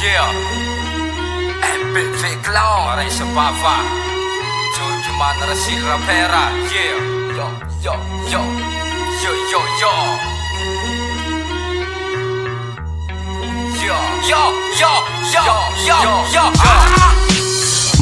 yeah. MPV Clown, Maray sa Bava, George Man, Rasil Rapera, yeah. Yo, yo, yo, yo, yo, yo. Yo, yo, yo, yo, yo, yo, yo.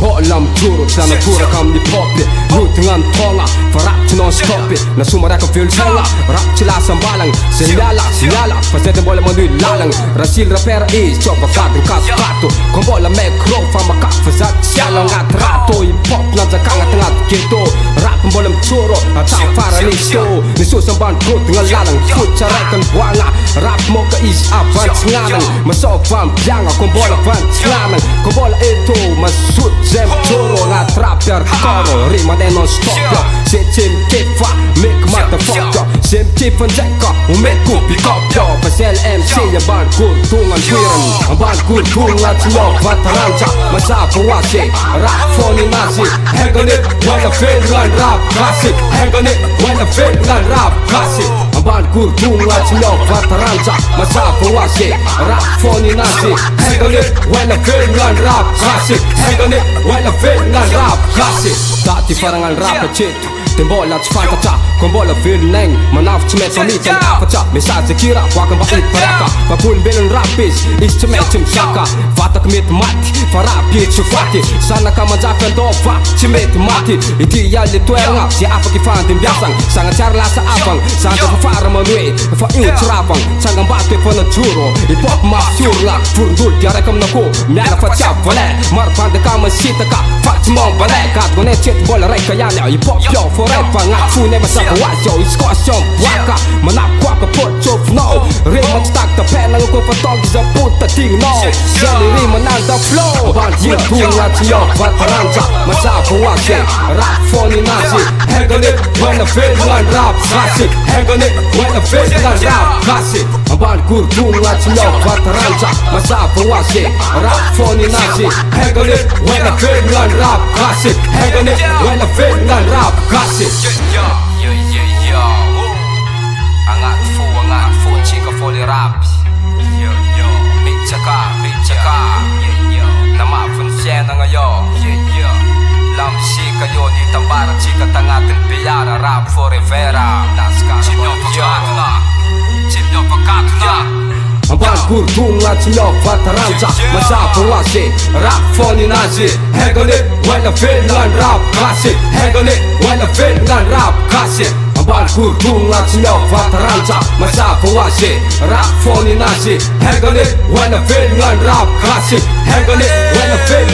Målam turut sa natura kam ni poppy Rutingan tonga, för rap till non-stop När summa kan fylls hänga Rap till sambalang, sinyala Fast det bolla man nu lalang Rasil rapera is, choppa kaden kato Kom bolla med krog, fan makak för satt Sjallang at rato I pop, nadza kanga tangat keto Rappen bollam turo, atang fara ni sto Ni susamban rutingan lalang Futsa rekan buanga Rap moka is avans nganang Masok van bianga, kom bolla van nganang Kom bolla ito, masut Zem turo na trapper karo Rima det non-stop ja Zet Sim Kiffa, mycket motherfucker Sim Kiffen Zecka och mitt kupp i kopp ja Fast LMC jag barnkur tungan skiren En barnkur tungan som jag vataranja Man sa på wasi, rap från i nazi Hänger ni, walla finland rap klassik Hänger ni, walla finland rap klassik En barnkur tungan som jag vataranja Man sa på wasi, rap från i nazi Hänger ni, walla finland rap klassik Hänger ni, wala finland rap classic Dati farangan rap cito Timbola at fantata Kung bola filneng Manaf chimet sa mitan afatsa Mensaje kira Wakan bait paraka Papun bilang rapis Instrument chimsaka Fata kemit mati Farapi chufati Sana ka manjakan dova Chimit mati Iti yali tuenga Si apa kifantin biasang Sangat cara lasa abang Sangat fafara manui Fa-iu trabang Sangang batu fana churo Ipop mafyurla Furundul tiarekam nako Miala fatsa vale Marpande ka masita ka Fatimon bale Kat gone chit bola reka yanya Ipop yo forever Ngat fune masaka wasyo Iskosyon waka Manapwa ka potso no Rima stak ta penang ko fatog Sa puta ting no Sali rima nanda flow Band yin tungat yo Vataranja Masapo wasi Rap phone nazi Hanging it when the Finland rap classic Hanging it when the Finland rap classic Band kur tungat yo Vataranja Masapo wasi Rap phone nazi Hanging it when the Finland rap classic Hanging it when the Finland rap classic Yo, yo, yo, yo. Angat fu, chika foli rap. Yo, yo, mitchaka, yo, yo. Nama funsiena ngayo, yo, yo. Lam shika yo, ni tambara chika tangatin piyara rap forever. Chimyo pakatuna. Ang barkur tungat sinyo Vataranja Masapo wasi Rap phone nazi Hanging it when the Finland rap classic Hanging it when the Finland rap classic Ang barkur tungat sinyo Vataranja Masapo wasi Rap phone nazi Hanging it when the Finland rap classic Hanging it when the Finland